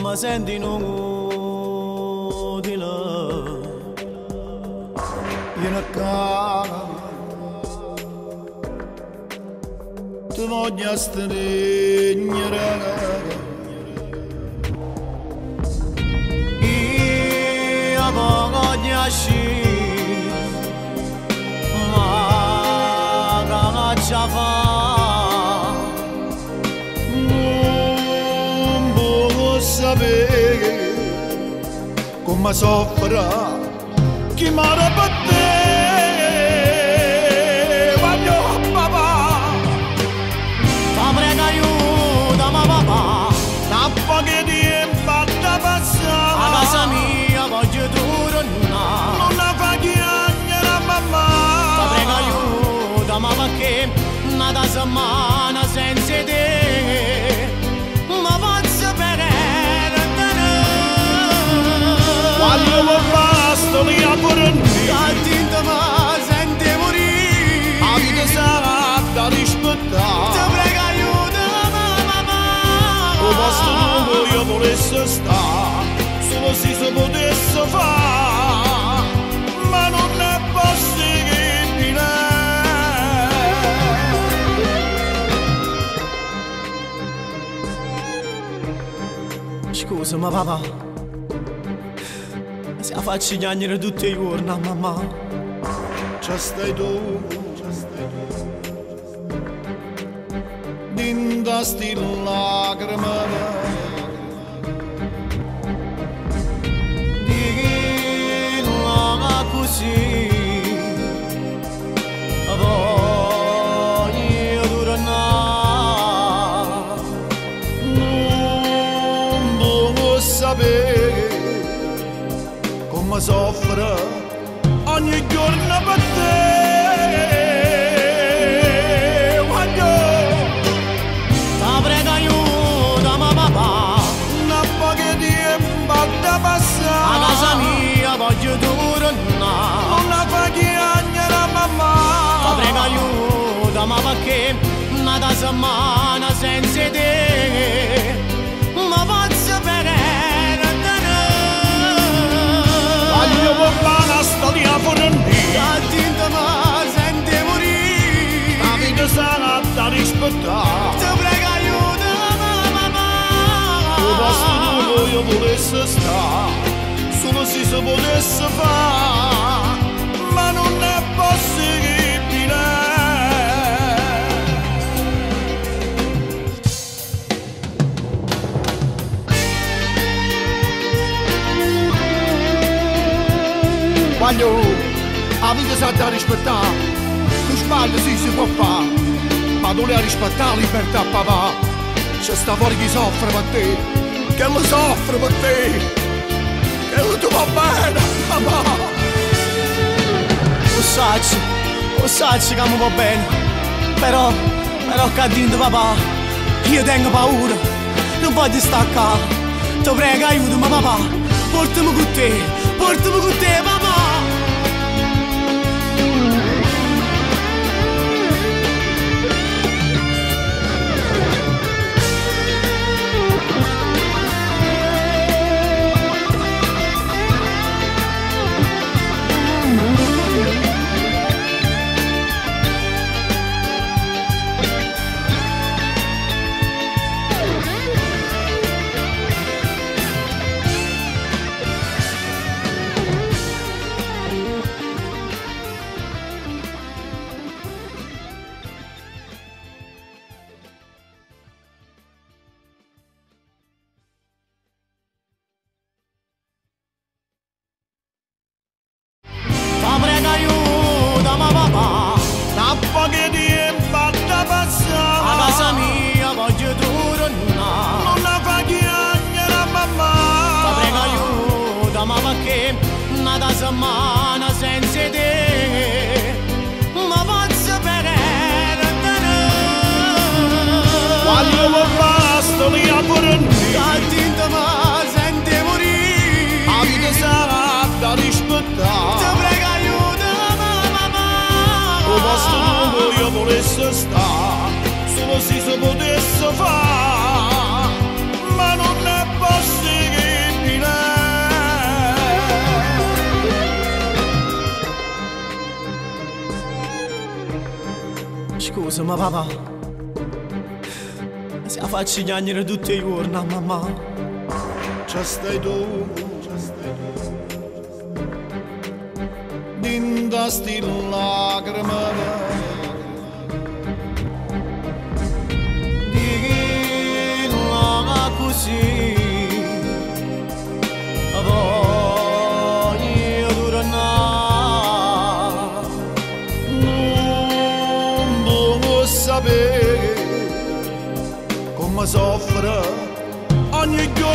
mamma senti non di là. Vieni a casa, ti voglio stringere. Io voglio uscire, ma che fa? Non voglio sapere come soffre chi muore per te. Voglio papà, Ti prego aiutami papà, tappa che ti imbatta a passare. casa mia voglio tornare. Non la fa chiagnere a mamma. Ti prego aiutami perché una settimana senza te ma posso perdere. Quando mi basta lì a pure Che tinta mi sente morire. la vita sarà da Ti rispettare. prego aiutami papà. Lo posto dove io volessi stare, solo se si potesse fare, ma non è possibile. Scusa ma papà, se la faccio chiagnere tutti i giorni a mamma. Ci stai tu, dinda sti lacrime, Dilla così voglio tornare. non voglio sapere come soffre ogni giorno per te. Voglio Ti prego aiutami papà, una poca di imbatta a casa passare. mia voglio tornare. Non la fa chiagnere a mamma. Ti prego aiutami perché una settimana senza te ma posso perdere. Voglio papà sta lì a fornire. La tinta mi sente morire. La vita sarà da rispettare. Ti prego aiutami papà. Lo posto dove io volessi stare, solo se si potesse fare, ma non è possibile. Voglio, la vita sa da rispettare, tu sbagli sì si può fare, ma non la rispettare la libertà papà. C'è sta fuori chi soffre per te, che lo soffre per te, che lo tu va bene, papà. Lo sai che mi va bene, però che dentro papà, io tengo paura, non voglio staccare. Ti prego aiutami papà, portami con te papà. insomma papà, se la faccio chiagnere tutti i giorni a mamma. Ci stai tu, dinda sti lacrime, Dilla così, voglio tornare, non devo sapere come soffre ogni giorno.